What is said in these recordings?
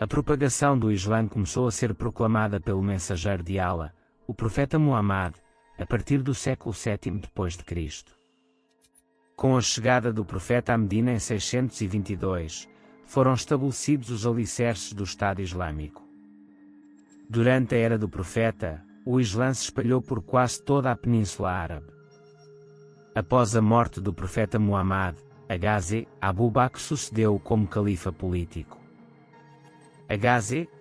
A propagação do Islã começou a ser proclamada pelo mensageiro de Allah, o profeta Muhammad, a partir do século VII d.C. Com a chegada do profeta a Medina em 622, foram estabelecidos os alicerces do Estado Islâmico. Durante a era do profeta, o Islã se espalhou por quase toda a Península Árabe. Após a morte do profeta Muhammad, Abu Bakr sucedeu-o como califa político.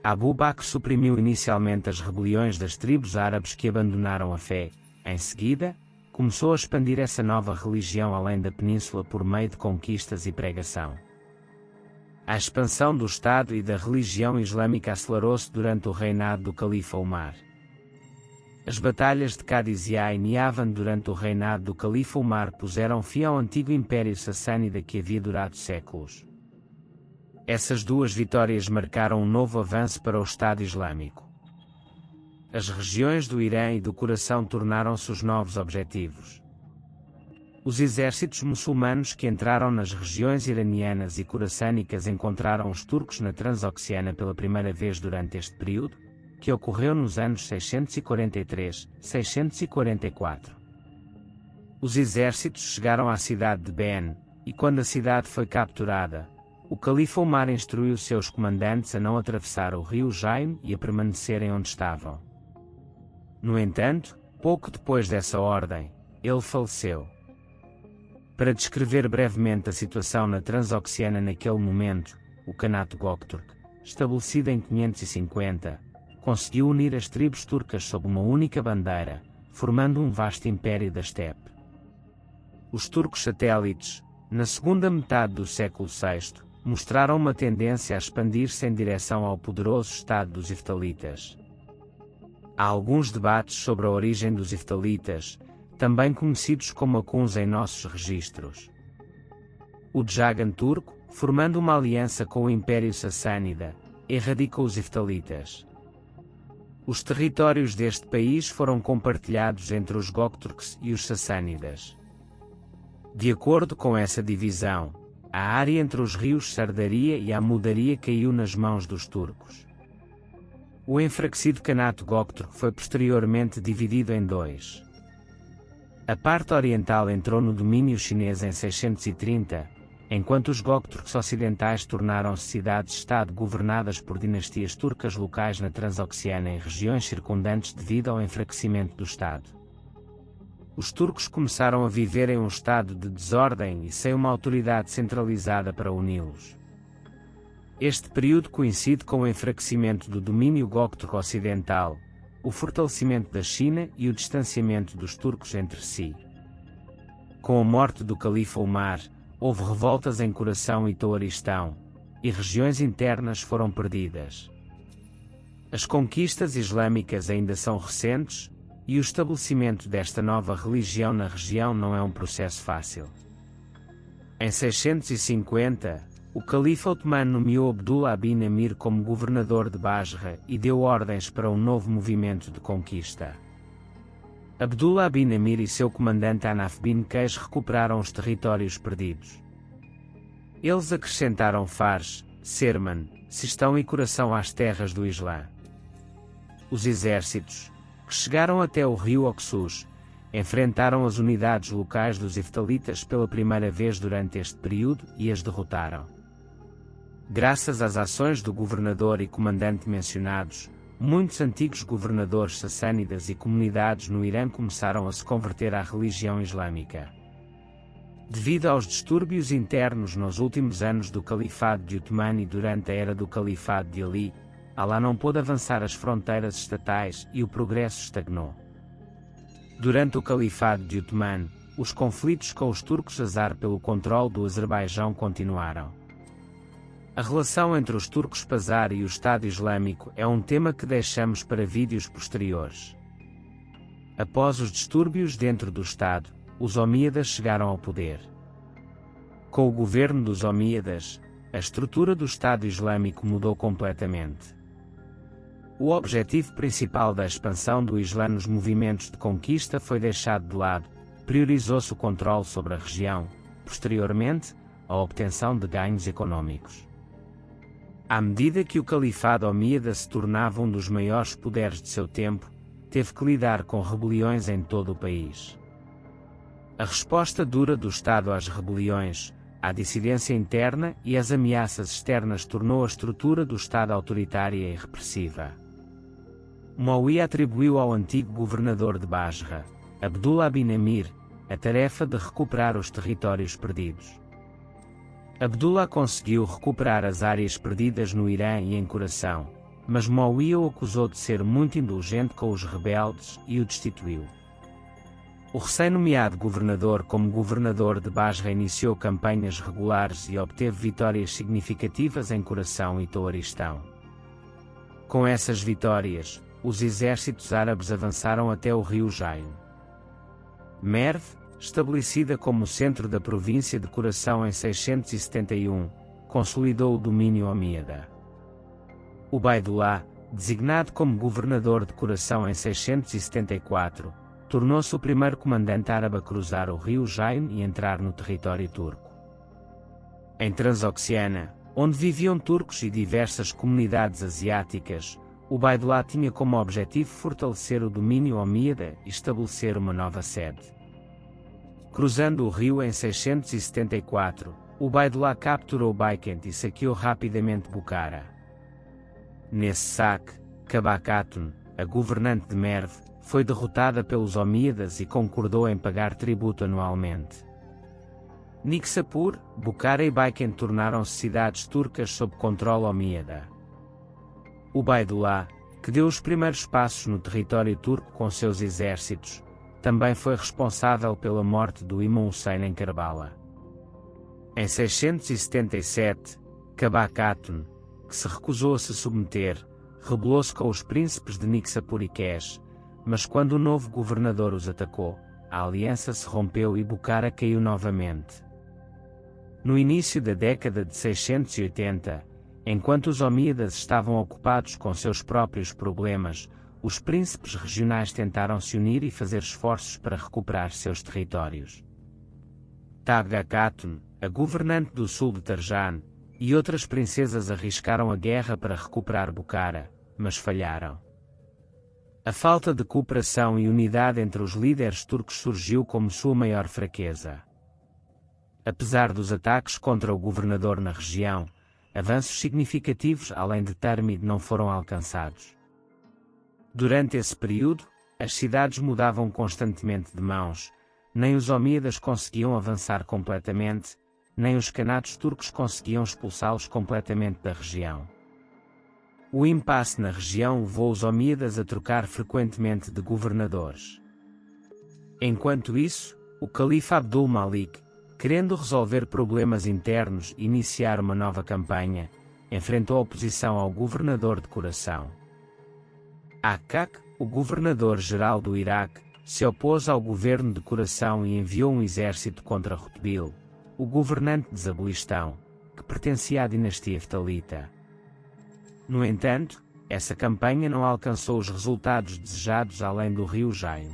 Abu Bakr suprimiu inicialmente as rebeliões das tribos árabes que abandonaram a fé. Em seguida, começou a expandir essa nova religião além da península por meio de conquistas e pregação. A expansão do Estado e da religião islâmica acelerou-se durante o reinado do califa Umar. As batalhas de Cádiz e Ain e Avan durante o reinado do califa Umar puseram fim ao antigo império sassânida que havia durado séculos. Essas duas vitórias marcaram um novo avanço para o Estado Islâmico. As regiões do Irã e do Coração tornaram-se os novos objetivos. Os exércitos muçulmanos que entraram nas regiões iranianas e coraçânicas encontraram os turcos na Transoxiana pela primeira vez durante este período, que ocorreu nos anos 643-644. Os exércitos chegaram à cidade de Ben, e quando a cidade foi capturada, o califa Umar instruiu seus comandantes a não atravessar o rio Jaim e a permanecerem onde estavam. No entanto, pouco depois dessa ordem, ele faleceu. Para descrever brevemente a situação na Transoxiana naquele momento, o Kanato Göktürk, estabelecido em 550, conseguiu unir as tribos turcas sob uma única bandeira, formando um vasto império da estepe. Os turcos satélites, na segunda metade do século VI, mostraram uma tendência a expandir-se em direção ao poderoso Estado dos Heftalitas. Há alguns debates sobre a origem dos Heftalitas, também conhecidos como Akuns em nossos registros. O Jagan turco, formando uma aliança com o Império Sassânida, erradicou os Heftalitas. Os territórios deste país foram compartilhados entre os Göktürks e os Sassânidas. De acordo com essa divisão, a área entre os rios Sardaria e Amudaria caiu nas mãos dos turcos. O enfraquecido Kanato Göktürk foi posteriormente dividido em dois. A parte oriental entrou no domínio chinês em 630, enquanto os Göktürks ocidentais tornaram-se cidades-estado governadas por dinastias turcas locais na Transoxiana em regiões circundantes devido ao enfraquecimento do Estado. Os turcos começaram a viver em um estado de desordem e sem uma autoridade centralizada para uni-los. Este período coincide com o enfraquecimento do domínio Göktürk ocidental, o fortalecimento da China e o distanciamento dos turcos entre si. Com a morte do califa Umar, houve revoltas em Coração e Toaristão, e regiões internas foram perdidas. As conquistas islâmicas ainda são recentes, e o estabelecimento desta nova religião na região não é um processo fácil. Em 650, o califa otomano nomeou Abdullah bin Amir como governador de Basra e deu ordens para um novo movimento de conquista. Abdullah bin Amir e seu comandante Hanaf bin Qais recuperaram os territórios perdidos. Eles acrescentaram Fars, Serman, Sistão e Coração às terras do Islã. Os exércitos, que chegaram até o rio Oxus, enfrentaram as unidades locais dos Heftalitas pela primeira vez durante este período e as derrotaram. Graças às ações do governador e comandante mencionados, muitos antigos governadores sassânidas e comunidades no Irã começaram a se converter à religião islâmica. Devido aos distúrbios internos nos últimos anos do Califado de Uthman e durante a era do Califado de Ali, Allah não pôde avançar as fronteiras estatais e o progresso estagnou. Durante o Califado de Uthman, os conflitos com os turcos azar pelo controle do Azerbaijão continuaram. A relação entre os turcos Pazar e o Estado Islâmico é um tema que deixamos para vídeos posteriores. Após os distúrbios dentro do Estado, os Omíadas chegaram ao poder. Com o governo dos Omíadas, a estrutura do Estado Islâmico mudou completamente. O objetivo principal da expansão do Islã nos movimentos de conquista foi deixado de lado, priorizou-se o controle sobre a região, posteriormente, a obtenção de ganhos econômicos. À medida que o califado omíada se tornava um dos maiores poderes de seu tempo, teve que lidar com rebeliões em todo o país. A resposta dura do Estado às rebeliões, à dissidência interna e às ameaças externas tornou a estrutura do Estado autoritária e repressiva. Muawiyah atribuiu ao antigo governador de Basra, Abdullah bin Amir, a tarefa de recuperar os territórios perdidos. Abdullah conseguiu recuperar as áreas perdidas no Irã e em Coração, mas Muawiyah o acusou de ser muito indulgente com os rebeldes e o destituiu. O recém-nomeado governador como governador de Basra iniciou campanhas regulares e obteve vitórias significativas em Coração e Toaristão. Com essas vitórias, os exércitos árabes avançaram até o rio Jaim. Merv, estabelecida como centro da província de Coração em 671, consolidou o domínio omíada. Ubaidullah, designado como governador de Coração em 674, tornou-se o primeiro comandante árabe a cruzar o rio Jaim e entrar no território turco. Em Transoxiana, onde viviam turcos e diversas comunidades asiáticas, Ubaidullah tinha como objetivo fortalecer o domínio omíada e estabelecer uma nova sede. Cruzando o rio em 674, Ubaidullah capturou Baikent e saqueou rapidamente Bukhara. Nesse saque, Kabakatun, a governante de Merv, foi derrotada pelos omíadas e concordou em pagar tributo anualmente. Niksapur, Bukhara e Baikent tornaram-se cidades turcas sob controle omíada. Ubaidullah, que deu os primeiros passos no território turco com seus exércitos, também foi responsável pela morte do Imam Hussein em Karbala. Em 677, Kabakatun, que se recusou a se submeter, rebelou-se com os príncipes de Niksapur e Kesh, mas quando o novo governador os atacou, a aliança se rompeu e Bukhara caiu novamente. No início da década de 680, enquanto os omíadas estavam ocupados com seus próprios problemas, os príncipes regionais tentaram se unir e fazer esforços para recuperar seus territórios. Tabga Khatun, a governante do sul de Tarjan, e outras princesas arriscaram a guerra para recuperar Bukhara, mas falharam. A falta de cooperação e unidade entre os líderes turcos surgiu como sua maior fraqueza. Apesar dos ataques contra o governador na região, avanços significativos além de Termid não foram alcançados. Durante esse período, as cidades mudavam constantemente de mãos, nem os omíadas conseguiam avançar completamente, nem os khanatos turcos conseguiam expulsá-los completamente da região. O impasse na região levou os omíadas a trocar frequentemente de governadores. Enquanto isso, o califa Abdul Malik, querendo resolver problemas internos e iniciar uma nova campanha, enfrentou oposição ao governador de Coração. Akak, o governador-geral do Iraque, se opôs ao governo de Coração e enviou um exército contra Rutbil, o governante de Zabulistão, que pertencia à dinastia Eftalita. No entanto, essa campanha não alcançou os resultados desejados além do rio Jaim.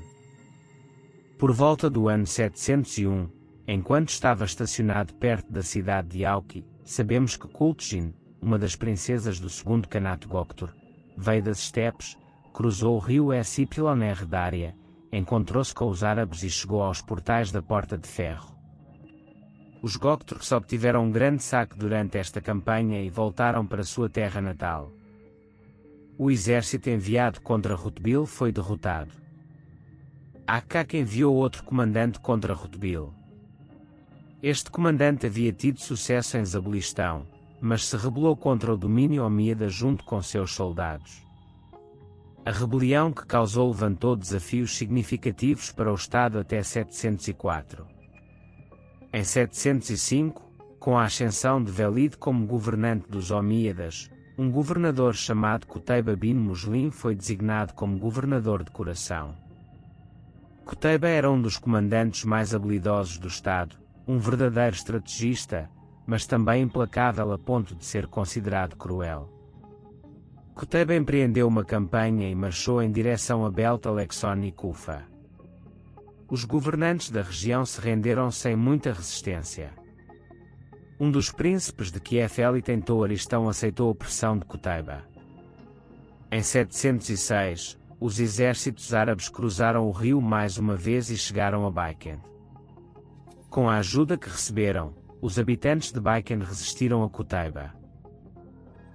Por volta do ano 701, enquanto estava estacionado perto da cidade de Auki, sabemos que Kultjin, uma das princesas do segundo Kanato Goktur, veio das estepes, cruzou o rio Esipilonr Dária, encontrou-se com os árabes e chegou aos portais da Porta de Ferro. Os Gokturks obtiveram um grande saque durante esta campanha e voltaram para sua terra natal. O exército enviado contra Rutbil foi derrotado. Akak enviou outro comandante contra Rutbil. Este comandante havia tido sucesso em Zabulistão, mas se rebelou contra o domínio omíada junto com seus soldados. A rebelião que causou levantou desafios significativos para o Estado até 704. Em 705, com a ascensão de Velid como governante dos Omíadas, um governador chamado Qutayba bin Muslim foi designado como governador de Coração. Qutayba era um dos comandantes mais habilidosos do Estado, um verdadeiro estrategista, mas também implacável a ponto de ser considerado cruel. Qutayba empreendeu uma campanha e marchou em direção a Belt Alexon e Kufa. Os governantes da região se renderam sem muita resistência. Um dos príncipes de Kefeli tentou Aristão aceitou a pressão de Qutayba. Em 706, os exércitos árabes cruzaram o rio mais uma vez e chegaram a Baiken. Com a ajuda que receberam, os habitantes de Baiken resistiram a Qutayba.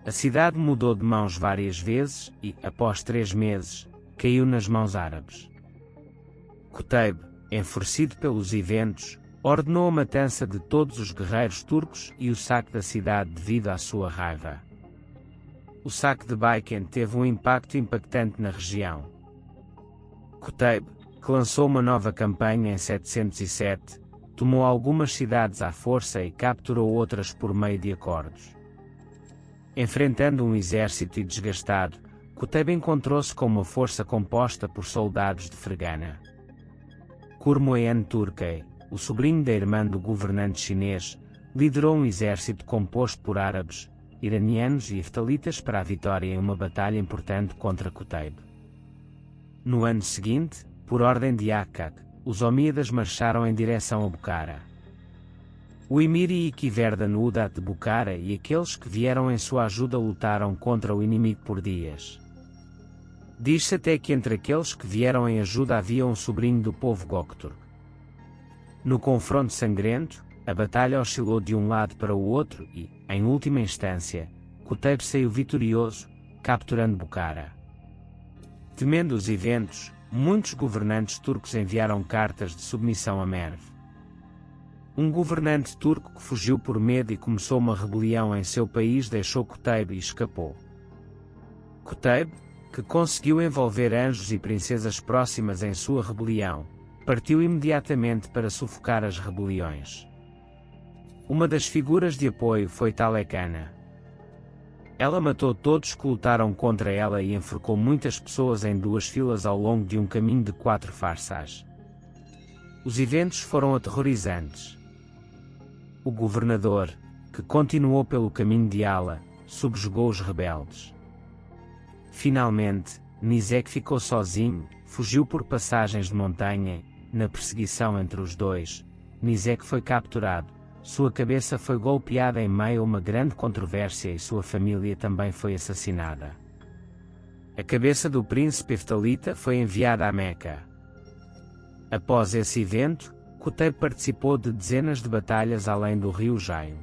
A cidade mudou de mãos várias vezes e, após 3 meses, caiu nas mãos árabes. Qutayba, enfurecido pelos eventos, ordenou a matança de todos os guerreiros turcos e o saque da cidade devido à sua raiva. O saque de Baiken teve um impacto impactante na região. Qutayba, que lançou uma nova campanha em 707, tomou algumas cidades à força e capturou outras por meio de acordos. Enfrentando um exército desgastado, Qutayba encontrou-se com uma força composta por soldados de Fergana. Kurmuen Turkey, o sobrinho da irmã do governante chinês, liderou um exército composto por árabes, iranianos e heftalitas para a vitória em uma batalha importante contra Qutayba. No ano seguinte, por ordem de Akkad, os omíadas marcharam em direção a Bukhara. O emir Iqverdan Udat de Bukhara e aqueles que vieram em sua ajuda lutaram contra o inimigo por dias. Diz-se até que entre aqueles que vieram em ajuda havia um sobrinho do povo Göktürk. No confronto sangrento, a batalha oscilou de um lado para o outro e, em última instância, Qutayba saiu vitorioso, capturando Bukhara. Temendo os eventos, muitos governantes turcos enviaram cartas de submissão a Merv. Um governante turco que fugiu por medo e começou uma rebelião em seu país deixou Qutayba e escapou. Qutayba, que conseguiu envolver anjos e princesas próximas em sua rebelião, partiu imediatamente para sufocar as rebeliões. Uma das figuras de apoio foi Talecana. Ela matou todos que lutaram contra ela e enforcou muitas pessoas em 2 filas ao longo de um caminho de 4 farsas. Os eventos foram aterrorizantes. O governador, que continuou pelo caminho de Ala, subjugou os rebeldes. Finalmente, Nizek ficou sozinho, fugiu por passagens de montanha. Na perseguição entre os dois, Nizek foi capturado, sua cabeça foi golpeada em meio a uma grande controvérsia e sua família também foi assassinada. A cabeça do príncipe heftalita foi enviada a Meca. Após esse evento, Qutayba participou de dezenas de batalhas além do rio Jaim.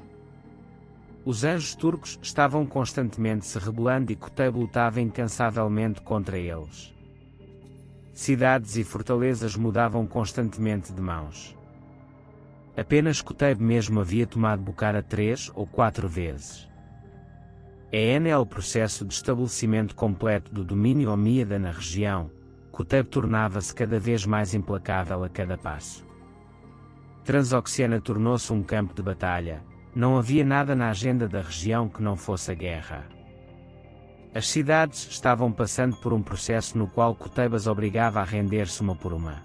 Os anjos turcos estavam constantemente se rebelando e Qutayba lutava incansavelmente contra eles. Cidades e fortalezas mudavam constantemente de mãos. Apenas Qutayba mesmo havia tomado Bukhara 3 ou 4 vezes. É o processo de estabelecimento completo do domínio omíada na região. Qutayba tornava-se cada vez mais implacável a cada passo. Transoxiana tornou-se um campo de batalha. Não havia nada na agenda da região que não fosse a guerra. As cidades estavam passando por um processo no qual Qutayba as obrigava a render-se uma por uma.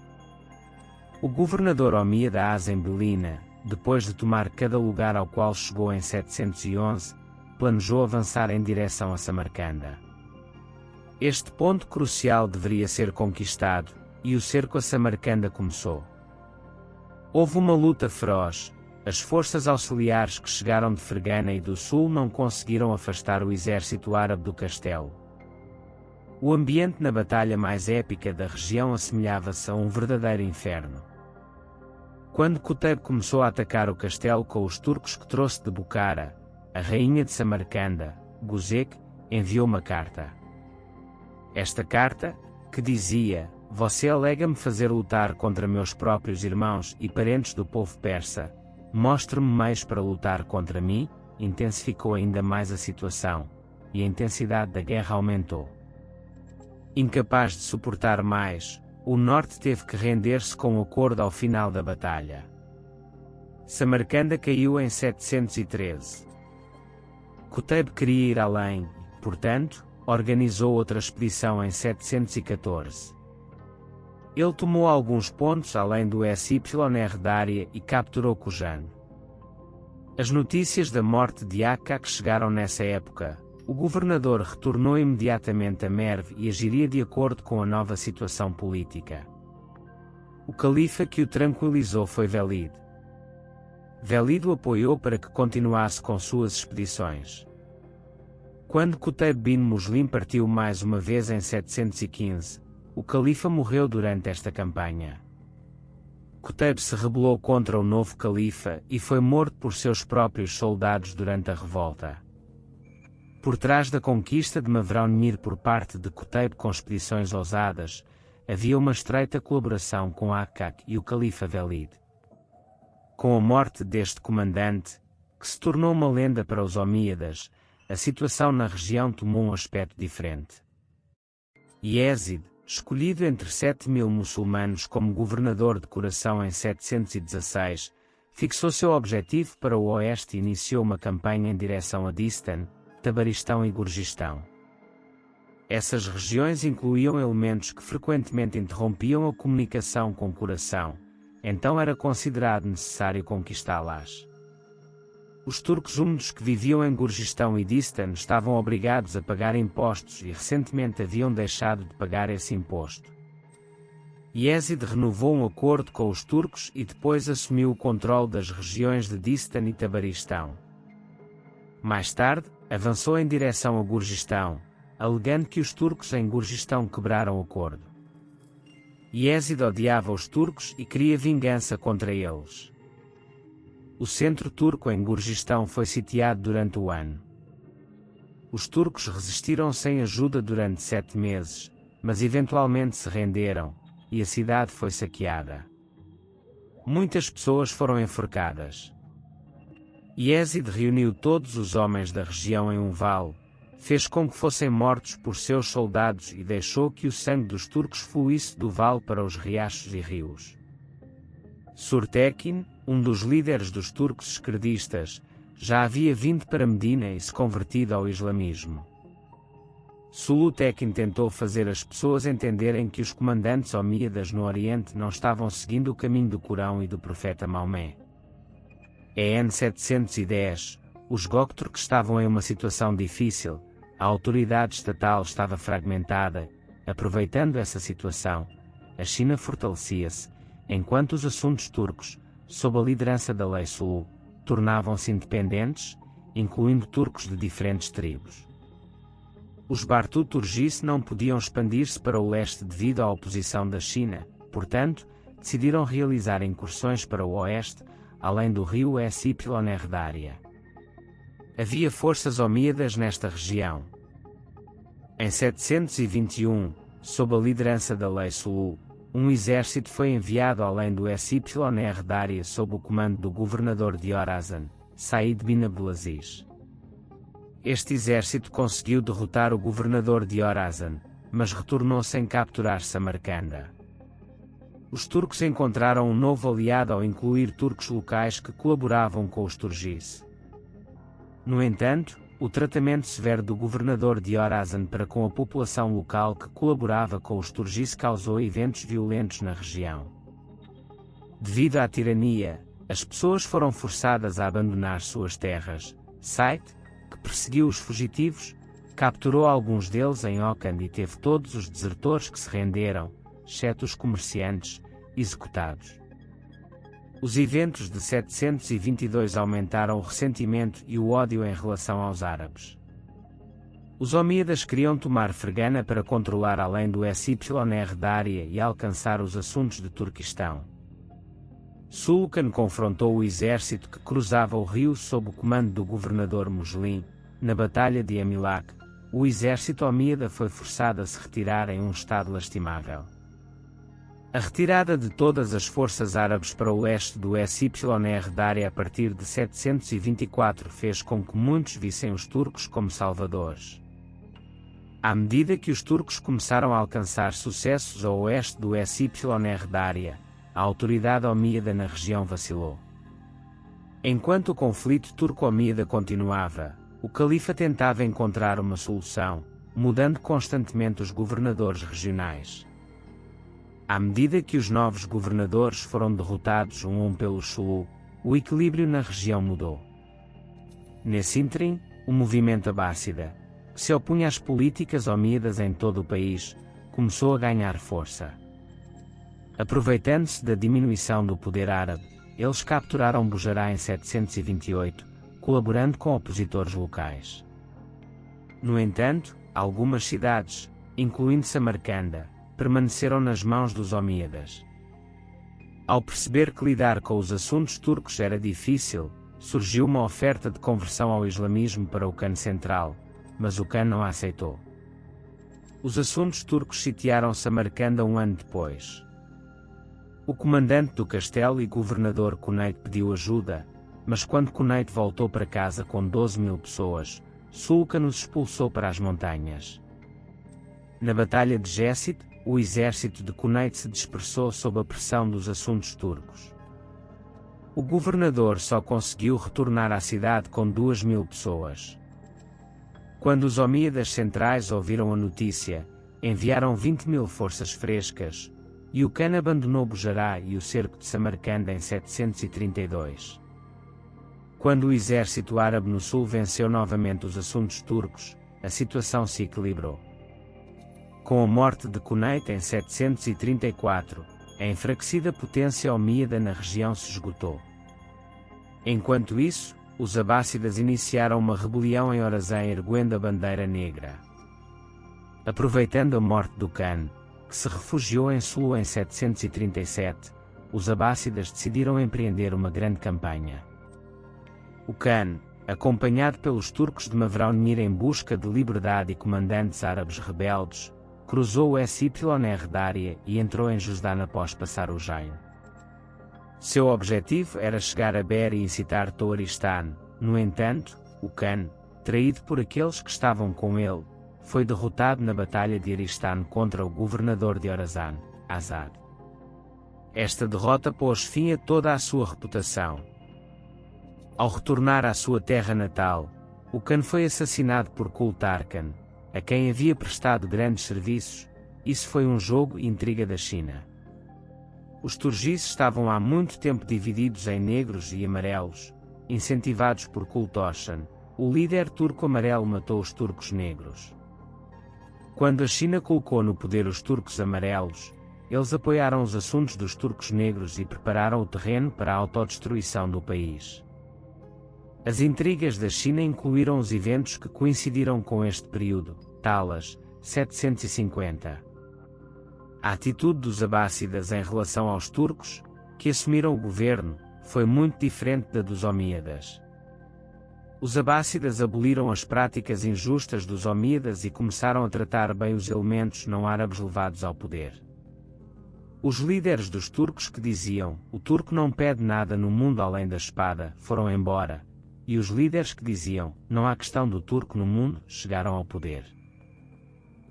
O governador omíada Azem Belina, depois de tomar cada lugar ao qual chegou em 711, planejou avançar em direção a Samarcanda. Este ponto crucial deveria ser conquistado, e o cerco a Samarcanda começou. Houve uma luta feroz. As forças auxiliares que chegaram de Fergana e do sul não conseguiram afastar o exército árabe do castelo. O ambiente na batalha mais épica da região assemelhava-se a um verdadeiro inferno. Quando Qutayba começou a atacar o castelo com os turcos que trouxe de Bukhara, a rainha de Samarcanda, Guzek, enviou uma carta. Esta carta, que dizia: "Você alega-me fazer lutar contra meus próprios irmãos e parentes do povo persa, mostre-me meios para lutar contra mim", intensificou ainda mais a situação, e a intensidade da guerra aumentou. Incapaz de suportar mais, o norte teve que render-se com o acordo ao final da batalha. Samarcanda caiu em 713. Qutayba queria ir além, portanto, organizou outra expedição em 714. Ele tomou alguns pontos além do SYR Dária e capturou Kujan. As notícias da morte de Akkad chegaram nessa época. O governador retornou imediatamente a Merv e agiria de acordo com a nova situação política. O califa que o tranquilizou foi Velid. Velid o apoiou para que continuasse com suas expedições. Quando Qutayb bin Muslim partiu mais uma vez em 715, o califa morreu durante esta campanha. Qutayb se rebelou contra o novo califa e foi morto por seus próprios soldados durante a revolta. Por trás da conquista de Mavraunmir por parte de Qutayb com expedições ousadas, havia uma estreita colaboração com Akak e o califa Velid. Com a morte deste comandante, que se tornou uma lenda para os Omíadas, a situação na região tomou um aspecto diferente. Yezid, escolhido entre 7.000 muçulmanos como governador de coração em 716, fixou seu objetivo para o oeste e iniciou uma campanha em direção a Distan, Tabaristão e Gurjistão. Essas regiões incluíam elementos que frequentemente interrompiam a comunicação com Coração, então era considerado necessário conquistá-las. Os turcos húngaros que viviam em Gurjistão e Distan estavam obrigados a pagar impostos e recentemente haviam deixado de pagar esse imposto. Yezid renovou um acordo com os turcos e depois assumiu o controle das regiões de Distan e Tabaristão. Mais tarde, avançou em direção a Gurjistão, alegando que os turcos em Gurjistão quebraram o acordo. Yezid odiava os turcos e queria vingança contra eles. O centro turco em Gurjistão foi sitiado durante o ano. Os turcos resistiram sem ajuda durante 7 meses, mas eventualmente se renderam, e a cidade foi saqueada. Muitas pessoas foram enforcadas. Yezid reuniu todos os homens da região em um vale, fez com que fossem mortos por seus soldados e deixou que o sangue dos turcos fluísse do vale para os riachos e rios. Surtekin, um dos líderes dos turcos esquerdistas, já havia vindo para Medina e se convertido ao islamismo. Sulutekin tentou fazer as pessoas entenderem que os comandantes omíadas no Oriente não estavam seguindo o caminho do Corão e do profeta Maomé. Em 710, os Gökturk estavam em uma situação difícil, a autoridade estatal estava fragmentada. Aproveitando essa situação, a China fortalecia-se, enquanto os assuntos turcos, sob a liderança da lei Sulu, tornavam-se independentes, incluindo turcos de diferentes tribos. Os Bartu Turgis não podiam expandir-se para o leste devido à oposição da China, portanto, decidiram realizar incursões para o oeste, além do rio Sypyr Dária. Havia forças omíadas nesta região. Em 721, sob a liderança da lei Sulu, um exército foi enviado além do Sypyr Dária sob o comando do governador de Orazan, Said bin Abdulaziz. Este exército conseguiu derrotar o governador de Orazan, mas retornou sem capturar Samarcanda. Os turcos encontraram um novo aliado ao incluir turcos locais que colaboravam com os Turgis. No entanto, o tratamento severo do governador de Orazan para com a população local que colaborava com os Turgis causou eventos violentos na região. Devido à tirania, as pessoas foram forçadas a abandonar suas terras. Said, que perseguiu os fugitivos, capturou alguns deles em Okand e teve todos os desertores que se renderam, exceto os comerciantes, executados. Os eventos de 722 aumentaram o ressentimento e o ódio em relação aos árabes. Os omíadas queriam tomar Fergana para controlar além do Sypyr Dária e alcançar os assuntos de Turquistão. Sulkan confrontou o exército que cruzava o rio sob o comando do governador Muslim. Na Batalha de Amilak, o exército omíada foi forçado a se retirar em um estado lastimável. A retirada de todas as forças árabes para o leste do Sypyr Dária a partir de 724 fez com que muitos vissem os turcos como salvadores. À medida que os turcos começaram a alcançar sucessos ao oeste do Sypyr Dária, a autoridade omíada na região vacilou. Enquanto o conflito turco-omíada continuava, o califa tentava encontrar uma solução, mudando constantemente os governadores regionais. À medida que os novos governadores foram derrotados um pelos Sulu, o equilíbrio na região mudou. Nesse ínterim, o movimento abássida, que se opunha às políticas omíadas em todo o país, começou a ganhar força. Aproveitando-se da diminuição do poder árabe, Eles capturaram Bujará em 728, colaborando com opositores locais. No entanto, algumas cidades, incluindo Samarcanda, permaneceram nas mãos dos omíadas. Ao perceber que lidar com os assuntos turcos era difícil, surgiu uma oferta de conversão ao islamismo para o Khan central, mas o Khan não a aceitou. Os assuntos turcos sitiaram Samarcanda um ano depois. O comandante do castelo e governador Cuneyt pediu ajuda, mas quando Cuneyt voltou para casa com 12.000 pessoas, Sulcan os expulsou para as montanhas. Na Batalha de Jessit, o exército de Cuneyt se dispersou sob a pressão dos assuntos turcos. O governador só conseguiu retornar à cidade com 2.000 pessoas. Quando os omíadas centrais ouviram a notícia, enviaram 20.000 forças frescas, e o Khan abandonou Bujará e o cerco de Samarcanda em 732. Quando o exército árabe no sul venceu novamente os assuntos turcos, a situação se equilibrou. Com a morte de Cuneyt em 734, a enfraquecida potência omíada na região se esgotou. Enquanto isso, os abássidas iniciaram uma rebelião em Orazã erguendo a bandeira negra. Aproveitando a morte do Khan, que se refugiou em Sulu em 737, os abássidas decidiram empreender uma grande campanha. O Khan, acompanhado pelos turcos de Mavraunir em busca de liberdade e comandantes árabes rebeldes, cruzou o Syr Dária e entrou em Juzdan após passar o Jain. Seu objetivo era chegar a Ber e incitar Touaristan. No entanto, o Khan, traído por aqueles que estavam com ele, foi derrotado na Batalha de Aristan contra o governador de Orazan, Azad. Esta derrota pôs fim a toda a sua reputação. Ao retornar à sua terra natal, o Khan foi assassinado por Kultarkan, a quem havia prestado grandes serviços. Isso foi um jogo e intriga da China. Os turgis estavam há muito tempo divididos em negros e amarelos, incentivados por Kultoshan. O líder turco amarelo matou os turcos negros. Quando a China colocou no poder os turcos amarelos, eles apoiaram os assuntos dos turcos negros e prepararam o terreno para a autodestruição do país. As intrigas da China incluíram os eventos que coincidiram com este período, Talas, 750. A atitude dos abássidas em relação aos turcos, que assumiram o governo, foi muito diferente da dos omíadas. Os abássidas aboliram as práticas injustas dos omíadas e começaram a tratar bem os elementos não árabes levados ao poder. Os líderes dos turcos que diziam, o turco não pede nada no mundo além da espada, foram embora, e os líderes que diziam, não há questão do turco no mundo, chegaram ao poder.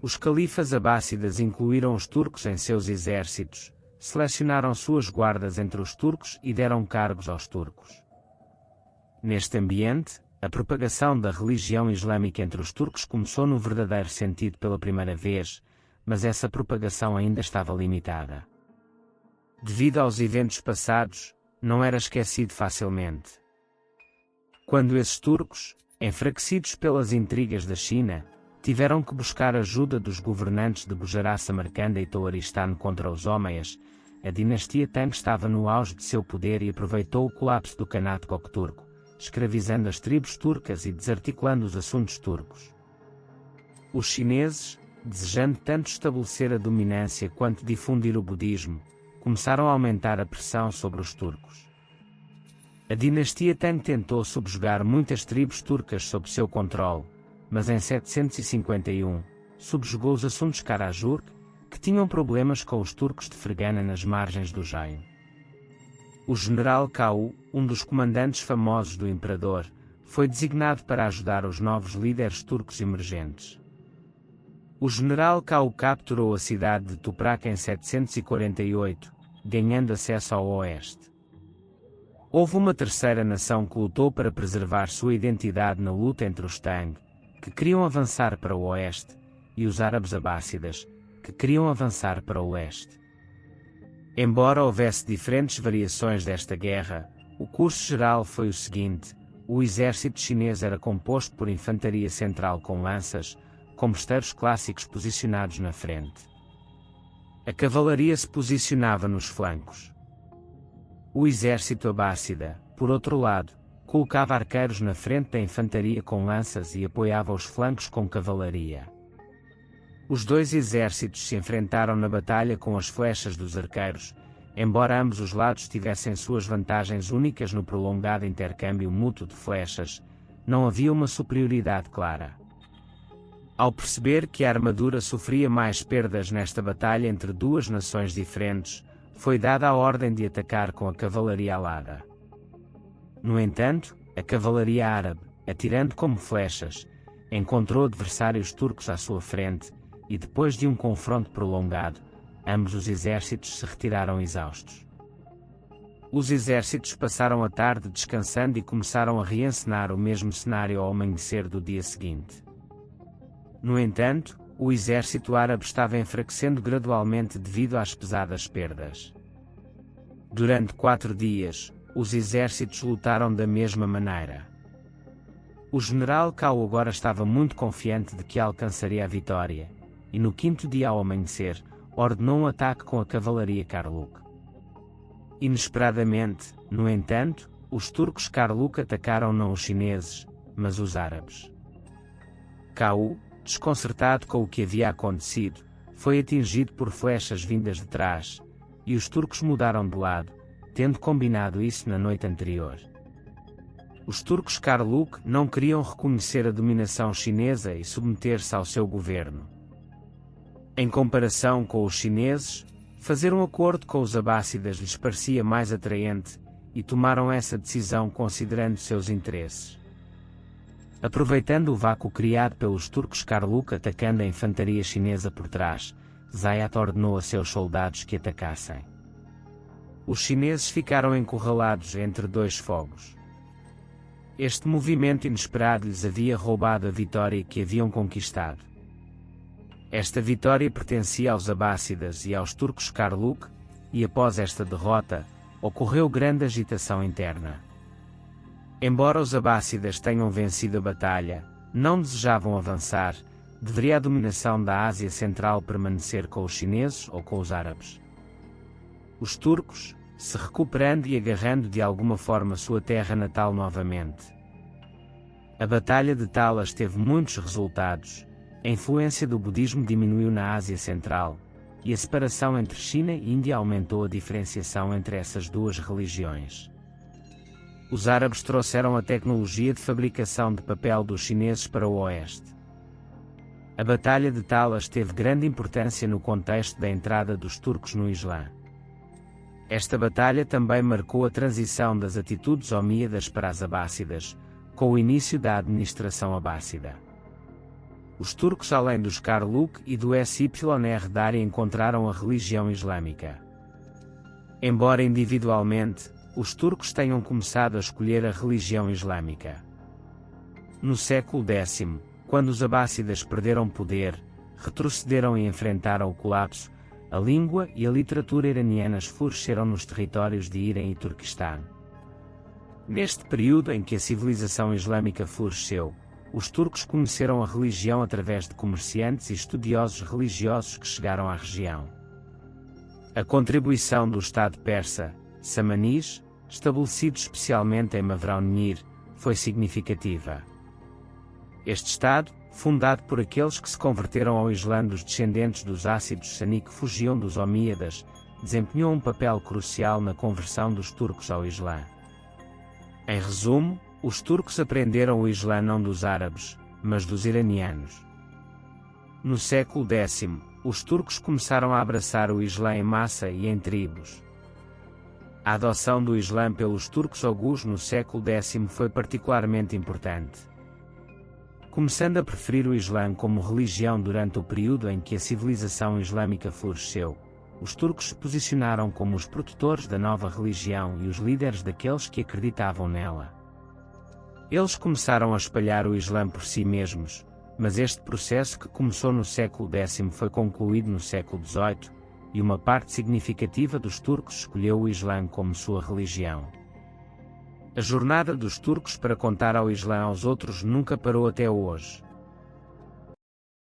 Os califas abássidas incluíram os turcos em seus exércitos, selecionaram suas guardas entre os turcos e deram cargos aos turcos. Neste ambiente, a propagação da religião islâmica entre os turcos começou no verdadeiro sentido pela primeira vez, mas essa propagação ainda estava limitada. Devido aos eventos passados, não era esquecido facilmente. Quando esses turcos, enfraquecidos pelas intrigas da China, tiveram que buscar ajuda dos governantes de Bujará, Samarcanda e Touaristan contra os Ómeias, a dinastia Tang estava no auge de seu poder e aproveitou o colapso do Khanat Kökturco, escravizando as tribos turcas e desarticulando os assuntos turcos. Os chineses, desejando tanto estabelecer a dominância quanto difundir o budismo, começaram a aumentar a pressão sobre os turcos. A dinastia Tang tentou subjugar muitas tribos turcas sob seu controle, mas em 751, subjugou os assuntos Karajurk, que tinham problemas com os turcos de Fergana nas margens do Jain. O general Kau, um dos comandantes famosos do imperador, foi designado para ajudar os novos líderes turcos emergentes. O general Kau capturou a cidade de Toprak em 748, ganhando acesso ao oeste. Houve uma terceira nação que lutou para preservar sua identidade na luta entre os Tang, que queriam avançar para o oeste, e os árabes abássidas, que queriam avançar para o leste. Embora houvesse diferentes variações desta guerra, o curso geral foi o seguinte: o exército chinês era composto por infantaria central com lanças, com mosteiros clássicos posicionados na frente. A cavalaria se posicionava nos flancos. O exército abássida, por outro lado, colocava arqueiros na frente da infantaria com lanças e apoiava os flancos com cavalaria. Os dois exércitos se enfrentaram na batalha com as flechas dos arqueiros, embora ambos os lados tivessem suas vantagens únicas no prolongado intercâmbio mútuo de flechas, não havia uma superioridade clara. Ao perceber que a armadura sofria mais perdas nesta batalha entre duas nações diferentes, foi dada a ordem de atacar com a cavalaria alada. No entanto, a cavalaria árabe, atirando como flechas, encontrou adversários turcos à sua frente, e depois de um confronto prolongado, ambos os exércitos se retiraram exaustos. Os exércitos passaram a tarde descansando e começaram a reencenar o mesmo cenário ao amanhecer do dia seguinte. No entanto, o exército árabe estava enfraquecendo gradualmente devido às pesadas perdas. Durante 4 dias, os exércitos lutaram da mesma maneira. O general Cao agora estava muito confiante de que alcançaria a vitória, e no 5º dia ao amanhecer, ordenou um ataque com a cavalaria Karluk. Inesperadamente, no entanto, os turcos Karluk atacaram não os chineses, mas os árabes. Cao, desconcertado com o que havia acontecido, foi atingido por flechas vindas de trás, e os turcos mudaram de lado, tendo combinado isso na noite anterior. Os turcos Karluk não queriam reconhecer a dominação chinesa e submeter-se ao seu governo. Em comparação com os chineses, fazer um acordo com os abássidas lhes parecia mais atraente, e tomaram essa decisão considerando seus interesses. Aproveitando o vácuo criado pelos turcos Karluk atacando a infantaria chinesa por trás, Zayat ordenou a seus soldados que atacassem. Os chineses ficaram encurralados entre 2 fogos. Este movimento inesperado lhes havia roubado a vitória que haviam conquistado. Esta vitória pertencia aos abássidas e aos turcos Karluk, e após esta derrota, ocorreu grande agitação interna. Embora os abássidas tenham vencido a batalha, não desejavam avançar, deveria a dominação da Ásia Central permanecer com os chineses ou com os árabes. Os turcos, se recuperando e agarrando de alguma forma sua terra natal novamente. A Batalha de Talas teve muitos resultados, a influência do budismo diminuiu na Ásia Central, e a separação entre China e Índia aumentou a diferenciação entre essas duas religiões. Os árabes trouxeram a tecnologia de fabricação de papel dos chineses para o oeste. A Batalha de Talas teve grande importância no contexto da entrada dos turcos no Islã. Esta batalha também marcou a transição das atitudes omíadas para as abássidas, com o início da administração abássida. Os turcos, além dos Karluk e do Syr Dari, encontraram a religião islâmica. Embora individualmente, os turcos tenham começado a escolher a religião islâmica. No século X, quando os abássidas perderam poder, retrocederam e enfrentaram o colapso, a língua e a literatura iranianas floresceram nos territórios de Irã e Turquestão. Neste período em que a civilização islâmica floresceu, os turcos conheceram a religião através de comerciantes e estudiosos religiosos que chegaram à região. A contribuição do Estado persa, Samaniz, estabelecido especialmente em Mavraunir, foi significativa. Este Estado, fundado por aqueles que se converteram ao Islã dos descendentes dos ácidos Sani que fugiam dos Omíadas, desempenhou um papel crucial na conversão dos turcos ao Islã. Em resumo, os turcos aprenderam o Islã não dos árabes, mas dos iranianos. No século X, os turcos começaram a abraçar o Islã em massa e em tribos. A adoção do Islã pelos turcos oguz no século X foi particularmente importante. Começando a preferir o Islã como religião durante o período em que a civilização islâmica floresceu, os turcos se posicionaram como os protetores da nova religião e os líderes daqueles que acreditavam nela. Eles começaram a espalhar o Islã por si mesmos, mas este processo que começou no século X foi concluído no século XVIII, e uma parte significativa dos turcos escolheu o Islã como sua religião. A jornada dos turcos para contar ao Islã aos outros nunca parou até hoje.